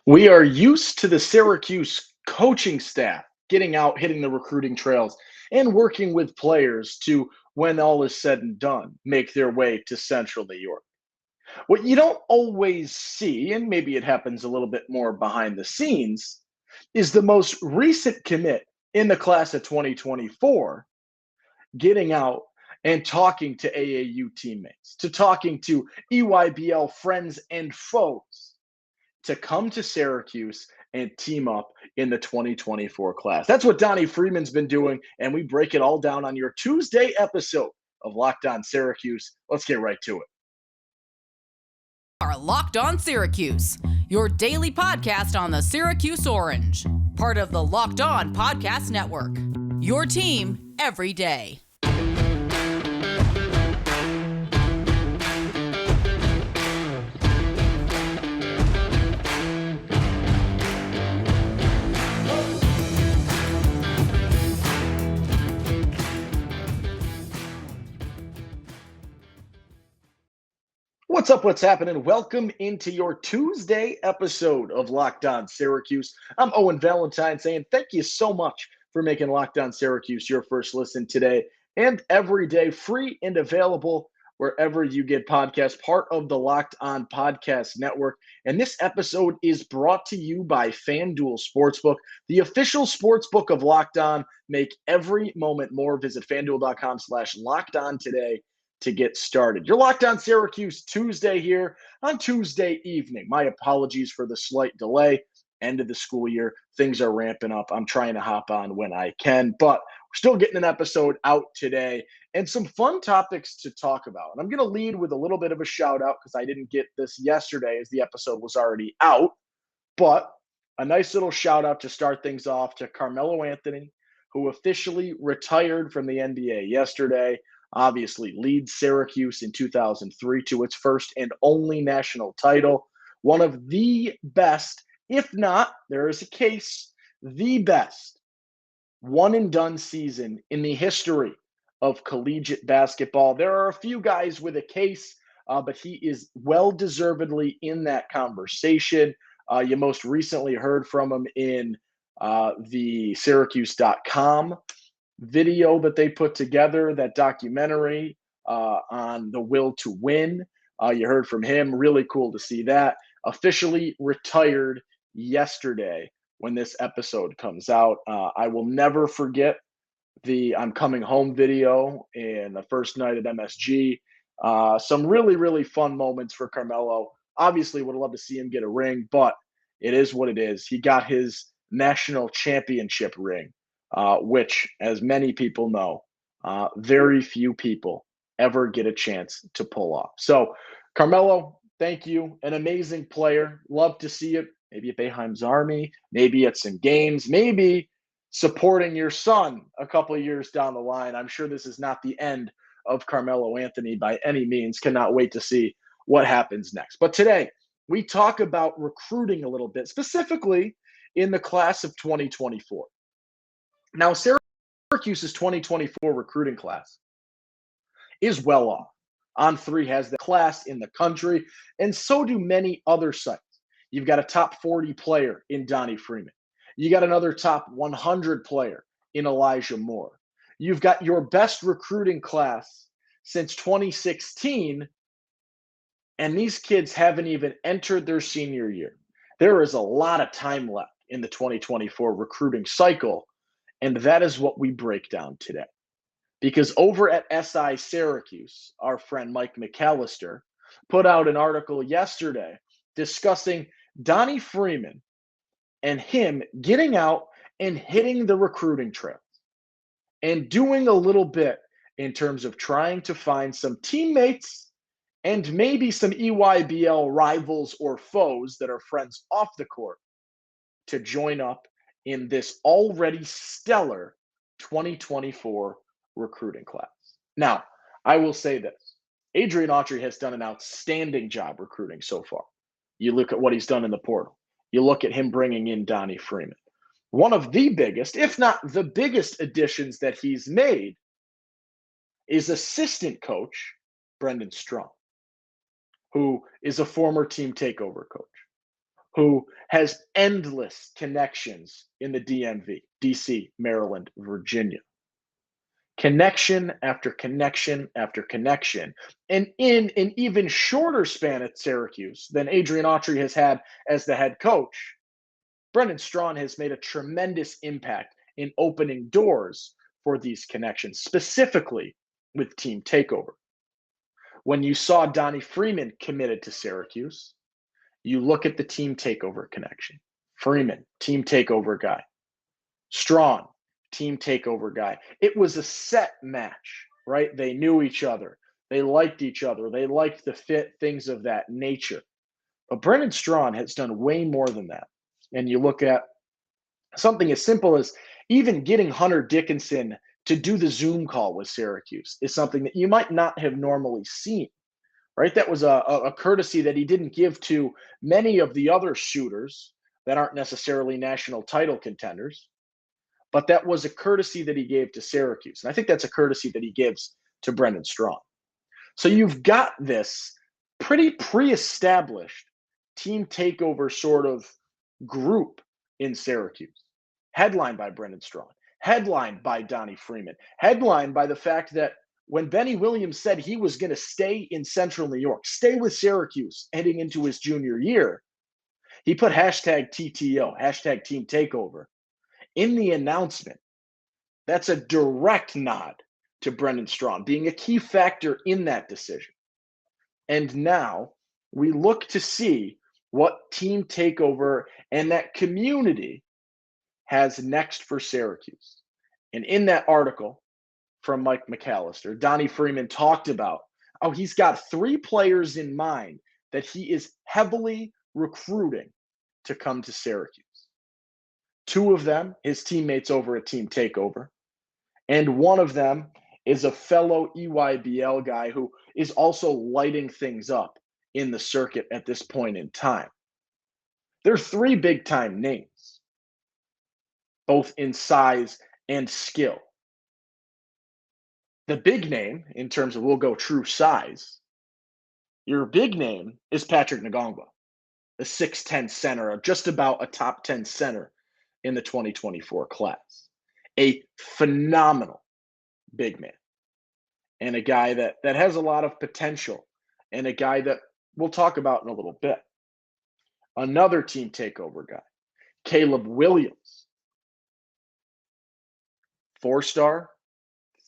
We are used to the Syracuse coaching staff getting out, hitting the recruiting trails, and working with players to, when all is said and done, make their way to Central New York. What you don't always see, and maybe it happens a little bit more behind the scenes, is the most recent commit in the class of 2024 getting out and talking to AAU teammates, to talking to EYBL friends and foes to come to Syracuse and team up in the 2024 class. That's what Donnie Freeman's been doing, and we break it all down on your Tuesday episode of Locked On Syracuse. Let's get right to it. Are Locked On Syracuse, your daily podcast on the Syracuse Orange, part of the Locked On Podcast Network. Your team every day. What's up? What's happening? Welcome into your Tuesday episode of Locked On Syracuse. I'm Owen Valentine saying thank you so much for making Locked On Syracuse your first listen today and every day, free and available wherever you get podcasts, part of the Locked On Podcast Network. And this episode is brought to you by FanDuel Sportsbook, the official sportsbook of Locked On. Make every moment more. Visit FanDuel.com/LockedOn today to get started. You're Locked On Syracuse Tuesday here on Tuesday evening. My apologies for the slight delay. End of the school year. Things are ramping up. I'm trying to hop on when I can, but we're still getting an episode out today and some fun topics to talk about. And I'm going to lead with a little bit of a shout out because I didn't get this yesterday as the episode was already out, but a nice little shout out to start things off to Carmelo Anthony, who officially retired from the NBA yesterday. Obviously leads Syracuse in 2003 to its first and only national title. One of the best, if not, there is a case, the best one-and-done season in the history of collegiate basketball. There are a few guys with a case, but he is well-deservedly in that conversation. You most recently heard from him in the Syracuse.com video that they put together, that documentary on the will to win. You heard from him. Really cool to see that. Officially retired yesterday when this episode comes out. I will never forget the I'm coming home video and the first night at MSG. Some really, really fun moments for Carmelo. Obviously would love to see him get a ring, but it is what it is. He got his national championship ring. Which, as many people know, very few people ever get a chance to pull off. So, Carmelo, thank you. An amazing player. Love to see it. Maybe at Boeheim's Army, maybe at some games, maybe supporting your son a couple of years down the line. I'm sure this is not the end of Carmelo Anthony by any means. Cannot wait to see what happens next. But today, we talk about recruiting a little bit, specifically in the class of 2024. Now, Syracuse's 2024 recruiting class is well off. On3 has the class in the country, and so do many other sites. You've got a top 40 player in Donnie Freeman. You got another top 100 player in Elijah Moore. You've got your best recruiting class since 2016, and these kids haven't even entered their senior year. There is a lot of time left in the 2024 recruiting cycle. And that is what we break down today. Because over at SI Syracuse, our friend Mike McAllister put out an article yesterday discussing Donnie Freeman and him getting out and hitting the recruiting trails and doing a little bit in terms of trying to find some teammates and maybe some EYBL rivals or foes that are friends off the court to join up in this already stellar 2024 recruiting class. Now, I will say this. Adrian Autry has done an outstanding job recruiting so far. You look at what he's done in the portal. You look at him bringing in Donnie Freeman. One of the biggest, if not the biggest additions that he's made is assistant coach Brendan Strong, who is a former team takeover coach, who has endless connections in the DMV, DC, Maryland, Virginia. Connection after connection after connection. And in an even shorter span at Syracuse than Adrian Autry has had as the head coach, Brendan Strawn has made a tremendous impact in opening doors for these connections, specifically with Team Takeover. When you saw Donnie Freeman committed to Syracuse, you look at the Team Takeover connection. Freeman, Team Takeover guy. Strawn, Team Takeover guy. It was a set match, right? They knew each other. They liked each other. They liked the fit, things of that nature. But Brendan Strawn has done way more than that. And you look at something as simple as even getting Hunter Dickinson to do the Zoom call with Syracuse is something that you might not have normally seen, right? That was a courtesy that he didn't give to many of the other shooters that aren't necessarily national title contenders, but that was a courtesy that he gave to Syracuse. And I think that's a courtesy that he gives to Brendan Strawn. So you've got this pretty pre-established Team Takeover sort of group in Syracuse, headlined by Brendan Strawn, headlined by Donnie Freeman, headlined by the fact that when Benny Williams said he was going to stay in Central New York, stay with Syracuse heading into his junior year, he put hashtag TTO, hashtag Team Takeover, in the announcement. That's a direct nod to Brendan Strawn being a key factor in that decision. And now we look to see what Team Takeover and that community has next for Syracuse. And in that article from Mike McAllister, Donnie Freeman talked about how he's got 3 players in mind that he is heavily recruiting to come to Syracuse. 2 of them, his teammates over at Team Takeover, and one of them is a fellow EYBL guy who is also lighting things up in the circuit at this point in time. There are 3 big-time names, both in size and skill. The big name, in terms of we'll go true size, your big name is Patrick Ngongba, a 6'10 center, just about a top 10 center in the 2024 class. A phenomenal big man and a guy that has a lot of potential and a guy that we'll talk about in a little bit. Another Team Takeover guy, Caleb Williams, 4-star,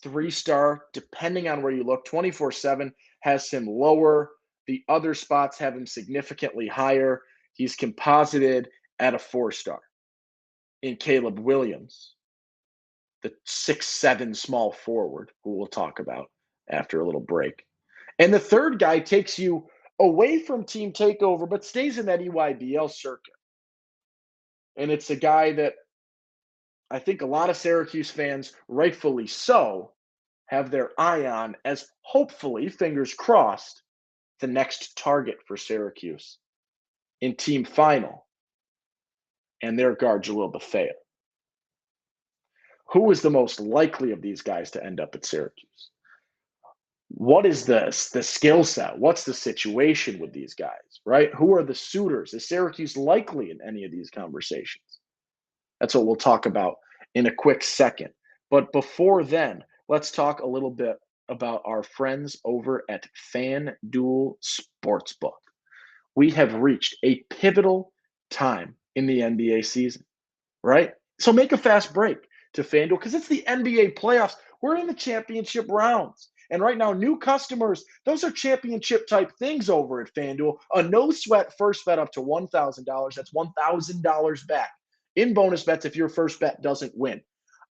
3-star, depending on where you look. 24/7 has him lower. The other spots have him significantly higher. He's composited at a 4-star. In Caleb Williams, the 6'7 small forward, who we'll talk about after a little break. And the third guy takes you away from Team Takeover, but stays in that EYBL circuit. And it's a guy that I think a lot of Syracuse fans, rightfully so, have their eye on as hopefully, fingers crossed, the next target for Syracuse in team final, and their guard, Jalil Bethea. Who is the most likely of these guys to end up at Syracuse? What is the skill set? What's the situation with these guys, right? Who are the suitors? Is Syracuse likely in any of these conversations? That's what we'll talk about in a quick second. But before then, let's talk a little bit about our friends over at FanDuel Sportsbook. We have reached a pivotal time in the NBA season, right? So make a fast break to FanDuel because it's the NBA playoffs. We're in the championship rounds. And right now, new customers, those are championship type things over at FanDuel. A no sweat first bet up to $1,000. That's $1,000 back in bonus bets if your first bet doesn't win.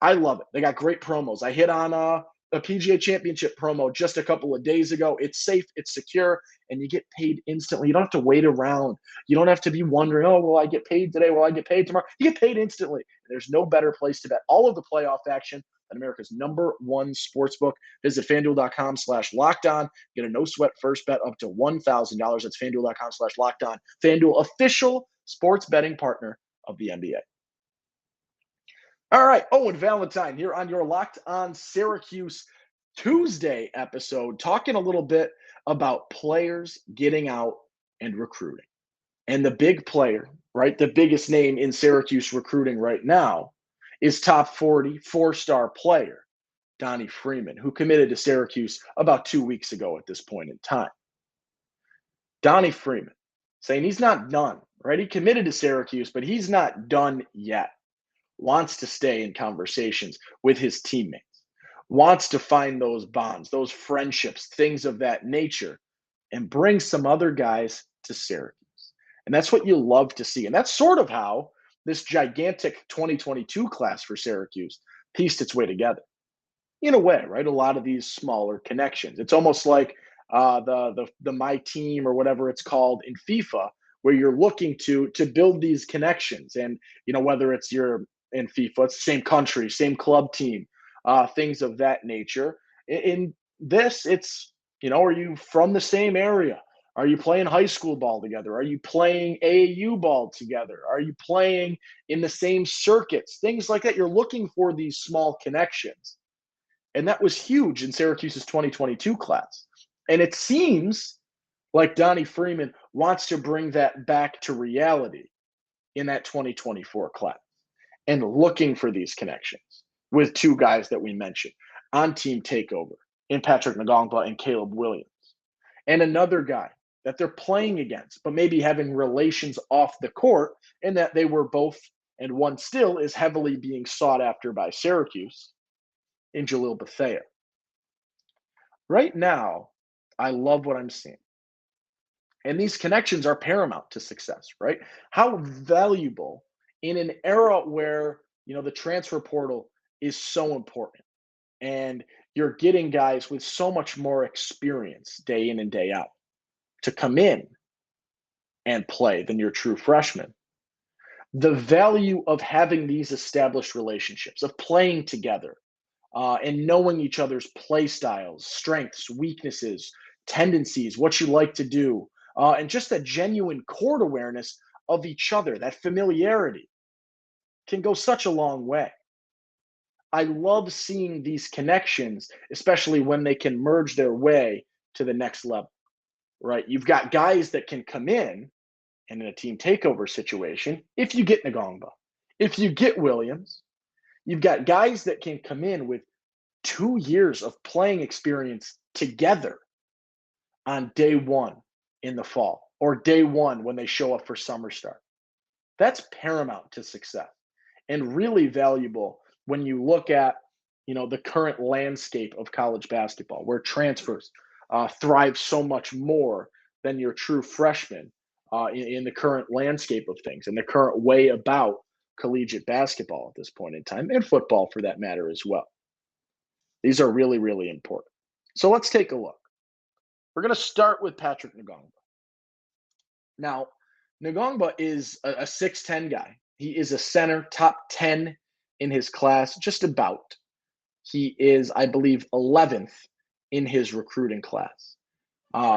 I love it. They got great promos. I hit on a PGA Championship promo just a couple of days ago. It's safe, it's secure, and you get paid instantly. You don't have to wait around. You don't have to be wondering, oh, will I get paid today? Will I get paid tomorrow? You get paid instantly. There's no better place to bet all of the playoff action than America's #1 sportsbook. Visit FanDuel.com/lockedon. Get a no sweat first bet up to $1,000. That's FanDuel.com/lockedon. FanDuel, official sports betting partner of the NBA. All right, Owen Valentine here on your Locked On Syracuse Tuesday episode, talking a little bit about players getting out and recruiting. And the big player, right, the biggest name in Syracuse recruiting right now is top 40 four-star player, Donnie Freeman, who committed to Syracuse about 2 weeks ago at this point in time. Donnie Freeman saying he's not done, right? He committed to Syracuse, but he's not done yet. Wants to stay in conversations with his teammates, wants to find those bonds, those friendships, things of that nature, and bring some other guys to Syracuse. And that's what you love to see. And that's sort of how this gigantic 2022 class for Syracuse pieced its way together. In a way, right? A lot of these smaller connections. It's almost like the My Team or whatever it's called in FIFA, where you're looking to build these connections, and whether it's you're in FIFA, it's the same country, same club team, things of that nature. In this, it's are you from the same area? Are you playing high school ball together? Are you playing AAU ball together? Are you playing in the same circuits? Things like that. You're looking for these small connections. And that was huge in Syracuse's 2022 class. And it seems like Donnie Freeman wants to bring that back to reality in that 2024 class and looking for these connections with two guys that we mentioned on Team Takeover in Patrick Ngongba and Caleb Williams. And another guy that they're playing against, but maybe having relations off the court, and that they were both, and one still is heavily being sought after by Syracuse, in Jalil Bethea. Right now, I love what I'm seeing. And these connections are paramount to success, right? How valuable in an era where, the transfer portal is so important and you're getting guys with so much more experience day in and day out to come in and play than your true freshmen. The value of having these established relationships, of playing together, and knowing each other's play styles, strengths, weaknesses, tendencies, what you like to do, and just that genuine court awareness of each other, that familiarity can go such a long way. I love seeing these connections, especially when they can merge their way to the next level, right? You've got guys that can come in a team takeover situation, if you get Ngongba, if you get Williams, you've got guys that can come in with 2 years of playing experience together on day one in the fall or day one when they show up for summer start. That's paramount to success and really valuable when you look at the current landscape of college basketball, where transfers thrive so much more than your true freshmen in the current landscape of things and the current way about collegiate basketball at this point in time, and football for that matter as well. These are really, really important. So let's take a look. We're going to start with Patrick Ngongba. Now, Ngongba is a 6'10 guy. He is a center, top 10 in his class, just about. He is, I believe, 11th in his recruiting class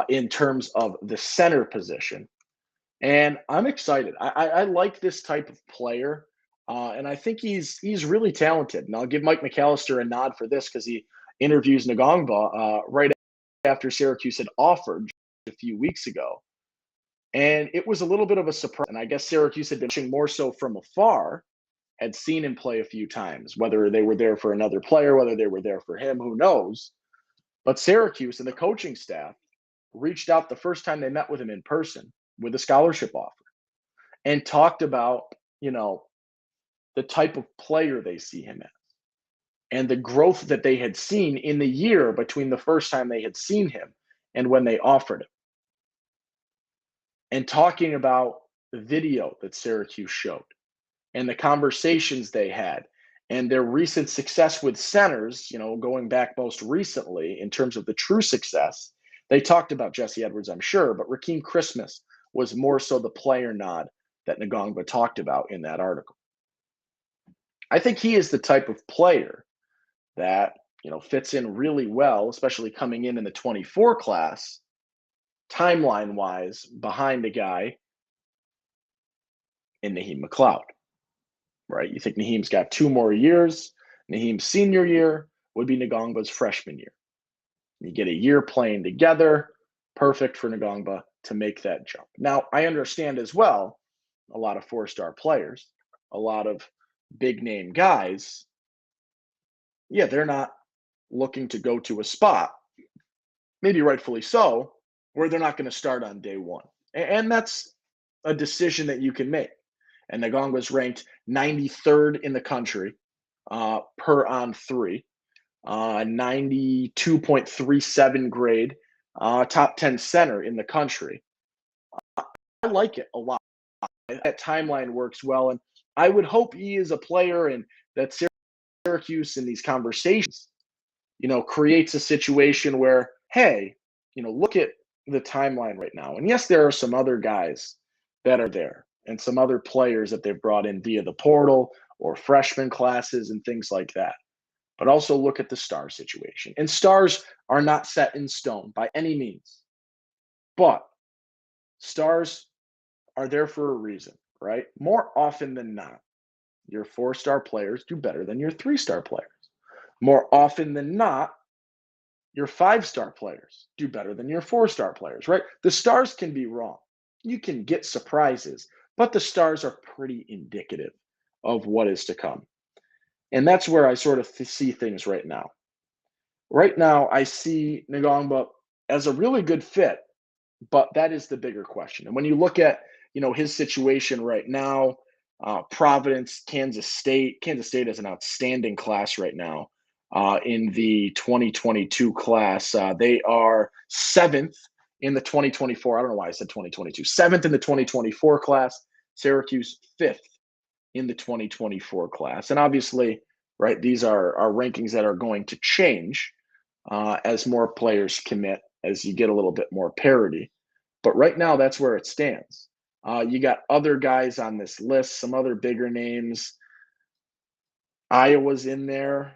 in terms of the center position. And I'm excited. I like this type of player. And I think he's really talented. And I'll give Mike McAllister a nod for this because he interviews Ngongba right after Syracuse had offered a few weeks ago. And it was a little bit of a surprise. And I guess Syracuse had been watching more so from afar, had seen him play a few times, whether they were there for another player, whether they were there for him, who knows. But Syracuse and the coaching staff reached out the first time they met with him in person with a scholarship offer and talked about, the type of player they see him as and the growth that they had seen in the year between the first time they had seen him and when they offered him. And talking about the video that Syracuse showed and the conversations they had and their recent success with centers, going back most recently in terms of the true success. They talked about Jesse Edwards, I'm sure, but Rakeem Christmas was more so the player nod that Ngongba talked about in that article. I think he is the type of player that, fits in really well, especially coming in the 24 class, timeline-wise, behind a guy in Naheem McLeod, right? You think Naheem's got 2 more years. Naheem's senior year would be Ngongba's freshman year. You get a year playing together, perfect for Ngongba to make that jump. Now, I understand as well a lot of four-star players, a lot of big name guys. Yeah, they're not looking to go to a spot, maybe rightfully so, where they're not going to start on day one. And that's a decision that you can make. And Ngongba was ranked 93rd in the country per on three, 92.37 grade, top 10 center in the country. I like it a lot. That timeline works well. And I would hope he is a player and that Syracuse in these conversations, creates a situation where, hey, look at the timeline right now. And yes, there are some other guys that are there and some other players that they've brought in via the portal or freshman classes and things like that. But also look at the star situation. And stars are not set in stone by any means. But stars are there for a reason, right? More often than not, your four-star players do better than your three-star players. More often than not, your five-star players do better than your four-star players, right? The stars can be wrong. You can get surprises, but the stars are pretty indicative of what is to come. And that's where I sort of see things right now. Right now, I see Ngongba as a really good fit, but that is the bigger question. And when you look at, his situation right now, Providence, Kansas State has an outstanding class right now in the 2022 class. They are seventh in the 2024. I don't know why I said 2022. Seventh in the 2024 class. Syracuse fifth in the 2024 class. And obviously, right, these are rankings that are going to change as more players commit, as you get a little bit more parity. But right now, that's where it stands. You got other guys on this list, some other bigger names. Iowa's in there.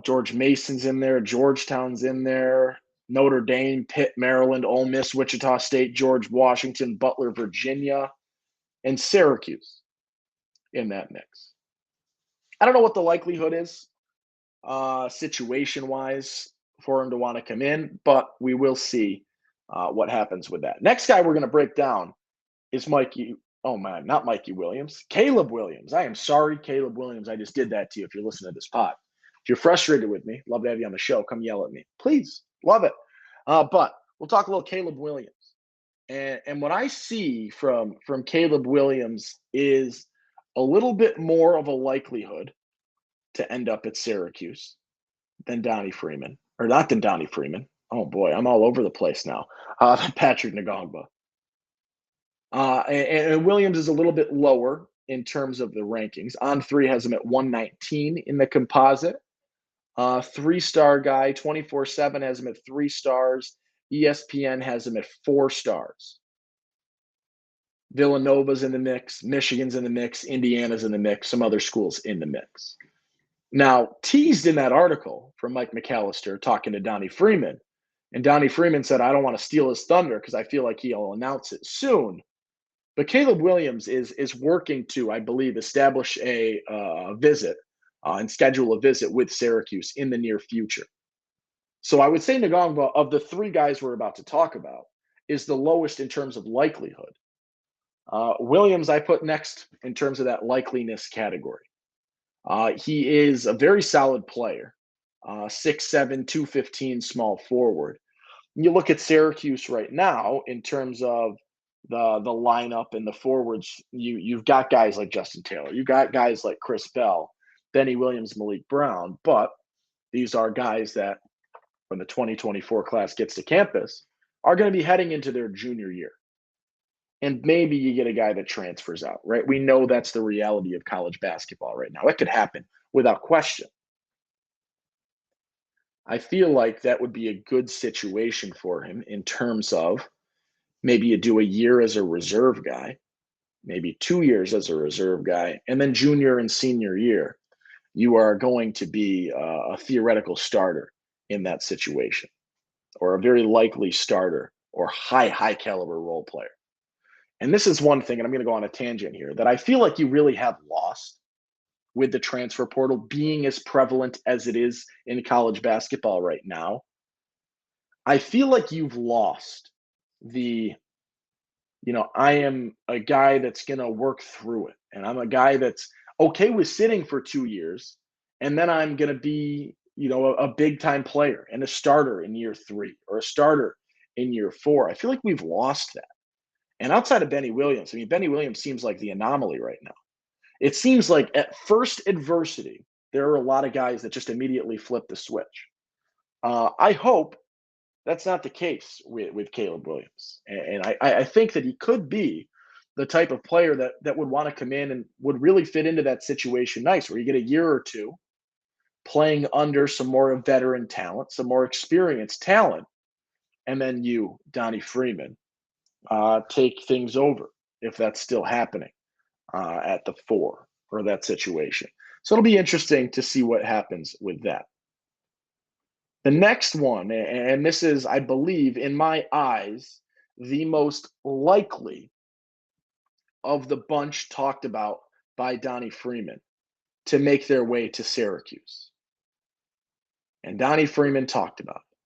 George Mason's in there. Georgetown's in there. Notre Dame, Pitt, Maryland, Ole Miss, Wichita State, George Washington, Butler, Virginia, and Syracuse in that mix. I don't know what the likelihood is situation-wise for him to want to come in, but we will see what happens with that. Next guy we're going to break down is Mikey. Oh, man, not Mikey Williams. Caleb Williams. I am sorry, Caleb Williams. I just did that to you if you're listening to this pod. If you're frustrated with me, love to have you on the show. Come yell at me. Please. Love it. But we'll talk a little Caleb Williams. And what I see from Caleb Williams is a little bit more of a likelihood to end up at Syracuse than Donnie Freeman. Or not than Donnie Freeman. Oh, boy, I'm all over the place now. Than Patrick Ngongba. And Williams is a little bit lower in terms of the rankings. On3 has him at 119 in the composite. Three-star guy, 24/7 has him at 3 stars. ESPN has him at 4 stars. Villanova's in the mix. Michigan's in the mix. Indiana's in the mix. Some other schools in the mix. Now, teased in that article from Mike McAllister talking to Donnie Freeman, and Donnie Freeman said, I don't want to steal his thunder because I feel like he'll announce it soon. But Caleb Williams is working to, I believe, establish a visit and schedule a visit with Syracuse in the near future. So I would say Ngongba, of the 3 guys we're about to talk about, is the lowest in terms of likelihood. Williams I put next in terms of that likeliness category. He is a very solid player, 6'7", 215 small forward. You look at Syracuse right now in terms of the lineup and the forwards, you've got guys like Justin Taylor. You've got guys like Chris Bell, Benny Williams, Malik Brown. But these are guys that, when the 2024 class gets to campus, are going to be heading into their junior year. And maybe you get a guy that transfers out, right? We know that's the reality of college basketball right now. It could happen without question. I feel like that would be a good situation for him in terms of maybe you do a year as a reserve guy, maybe 2 years as a reserve guy, and then junior and senior year, you are going to be a theoretical starter in that situation, or a very likely starter or high caliber role player. And this is one thing, and I'm going to go on a tangent here, that I feel like you really have lost with the transfer portal being as prevalent as it is in college basketball right now. I feel like you've lost the, I am a guy that's going to work through it. And I'm a guy that's okay with sitting for 2 years. And then I'm going to be, a big time player and a starter in year 3 or a starter in year 4. I feel like we've lost that. And outside of Benny Williams, I mean, Benny Williams seems like the anomaly right now. It seems like at first adversity, there are a lot of guys that just immediately flip the switch. I hope that's not the case with Caleb Williams. And I think that he could be the type of player that would want to come in and would really fit into that situation nice, where you get a year or two playing under some more veteran talent, some more experienced talent, and then you, Donnie Freeman, take things over if that's still happening at the 4 or that situation. So it'll be interesting to see what happens with that. The next one, and this is, I believe, in my eyes, the most likely of the bunch talked about by Donnie Freeman to make their way to Syracuse. And Donnie Freeman talked about it.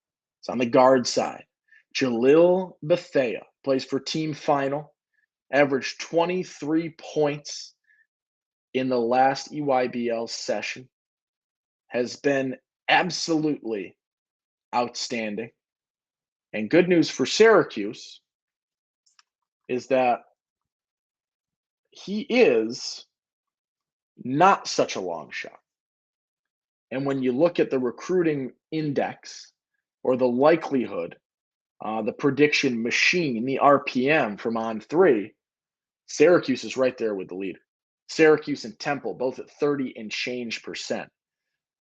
It's on the guard side. Jalil Bethea plays for Team Final, averaged 23 points in the last EYBL session, has been absolutely outstanding. And good news for Syracuse is that he is not such a long shot. And when you look at the recruiting index or the likelihood, the prediction machine, the RPM from On3, Syracuse is right there with the leader. Syracuse and Temple, both at 30 and change percent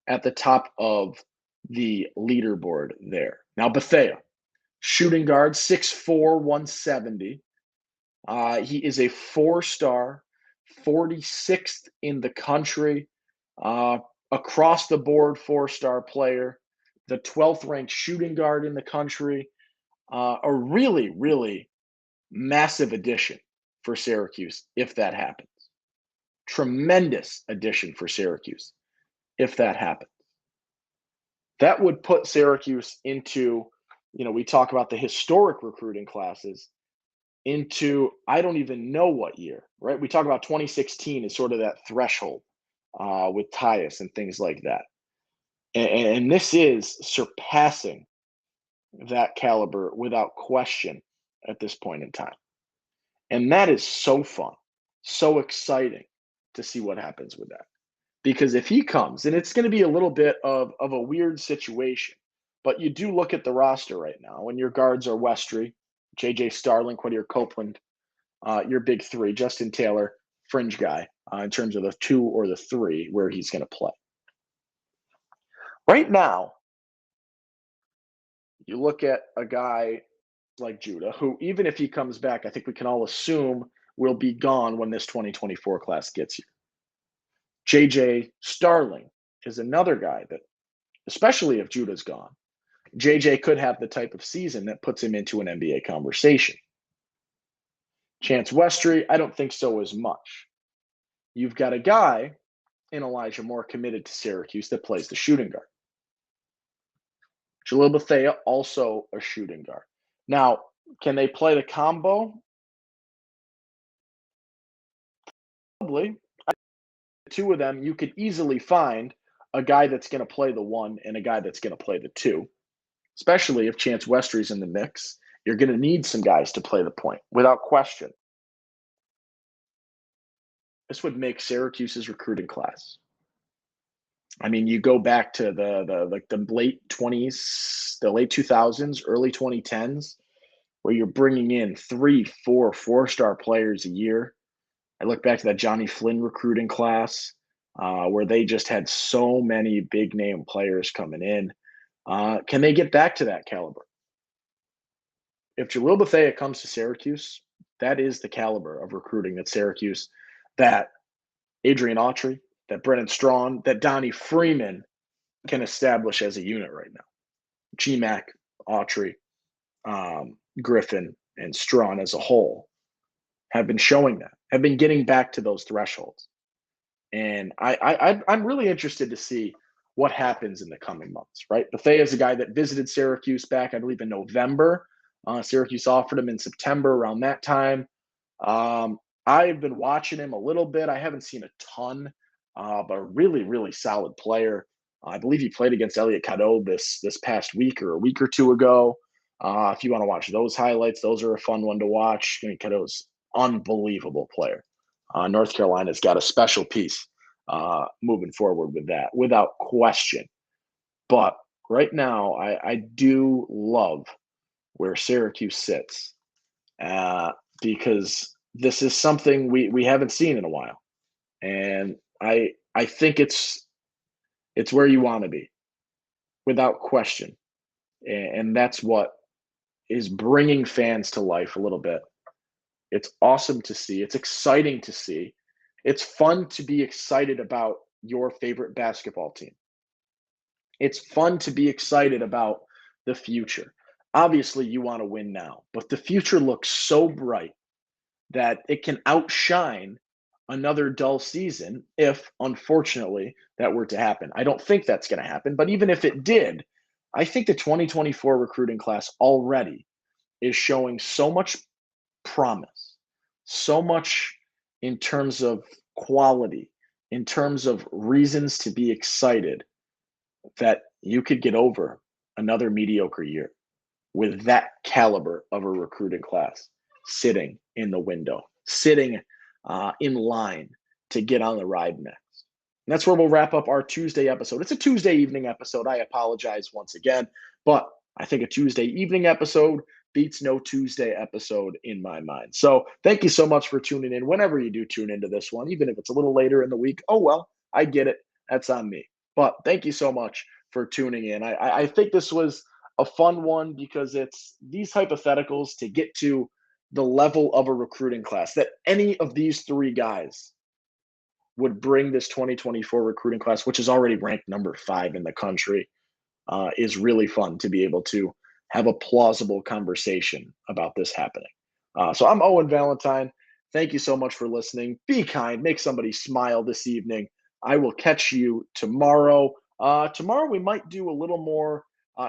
at the top of the leaderboard there. Now, Bethea, shooting guard, 6'4", 170. He is a 4-star, 46th in the country, across the board 4-star player, the 12th ranked shooting guard in the country. A really, really massive addition for Syracuse if that happens. Tremendous addition for Syracuse if that happens. That would put Syracuse into, we talk about the historic recruiting classes, into I don't even know what year, right? We talk about 2016 as sort of that threshold with Tyus and things like that. And this is surpassing that caliber without question at this point in time. And that is so fun, so exciting to see what happens with that. Because if he comes, and it's going to be a little bit of a weird situation, but you do look at the roster right now, and your guards are Westry, J.J. Starling, Quadir Copeland, your big 3, Justin Taylor, fringe guy, in terms of the 2 or the 3 where he's going to play. Right now, you look at a guy like Judah, who, even if he comes back, I think we can all assume will be gone when this 2024 class gets here. J.J. Starling is another guy that, especially if Judah's gone, J.J. could have the type of season that puts him into an NBA conversation. Chance Westry, I don't think so as much. You've got a guy in Elijah Moore committed to Syracuse that plays the shooting guard. Jalil Bethea, also a shooting guard. Now, can they play the combo? Probably. The 2 of them, you could easily find a guy that's going to play the 1 and a guy that's going to play the 2, especially if Chance Westry's in the mix. You're going to need some guys to play the point, without question. This would make Syracuse's recruiting class. I mean, you go back to the late 20s, the late 2000s, early 2010s, where you're bringing in 3, 4, 4-star players a year. I look back to that Johnny Flynn recruiting class, where they just had so many big name players coming in. Can they get back to that caliber? If Jalil Bethea comes to Syracuse, that is the caliber of recruiting that Syracuse, that Adrian Autry, that Brennan Strawn, that Donnie Freeman can establish as a unit right now. GMAC, Autry, Griffin, and Strawn as a whole have been showing that, have been getting back to those thresholds. And I'm really interested to see what happens in the coming months, right? Bethea is a guy that visited Syracuse back, I believe, in November Syracuse offered him in September around that time. Um, I've been watching him a little bit. I haven't seen a ton, but a really, really solid player. I believe he played against Elliot Cadeau this past week or a week or two ago. If you want to watch those highlights, those are a fun one to watch. I mean, Cadeau's unbelievable player. North Carolina's got a special piece moving forward with that, without question. But right now, I do love where Syracuse sits uh, because this is something we haven't seen in a while, and I think it's where you want to be without question, and that's what is bringing fans to life a little bit. It's awesome to see. It's exciting to see. It's fun to be excited about your favorite basketball team. It's fun to be excited about the future. Obviously, you want to win now, but the future looks so bright that it can outshine another dull season if, unfortunately, that were to happen. I don't think that's going to happen, but even if it did, I think the 2024 recruiting class already is showing so much promise, so much in terms of quality, in terms of reasons to be excited that you could get over another mediocre year with that caliber of a recruiting class sitting in the window, sitting in line to get on the ride next. And that's where we'll wrap up our Tuesday episode. It's a Tuesday evening episode. I apologize once again, but I think a Tuesday evening episode beats no Tuesday episode in my mind. So thank you so much for tuning in. Whenever you do tune into this one, even if it's a little later in the week, oh well, I get it. That's on me. But thank you so much for tuning in. I think this was a fun one because it's these hypotheticals to get to the level of a recruiting class that any of these three guys would bring this 2024 recruiting class, which is already ranked number 5 in the country, is really fun to be able to have a plausible conversation about this happening. So I'm Owen Valentine. Thank you so much for listening. Be kind, make somebody smile this evening. I will catch you tomorrow. Tomorrow we might do a little more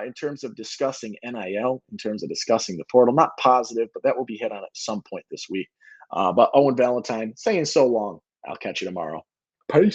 in terms of discussing NIL, in terms of discussing the portal. Not positive, but that will be hit on at some point this week. But Owen Valentine saying so long. I'll catch you tomorrow. Peace.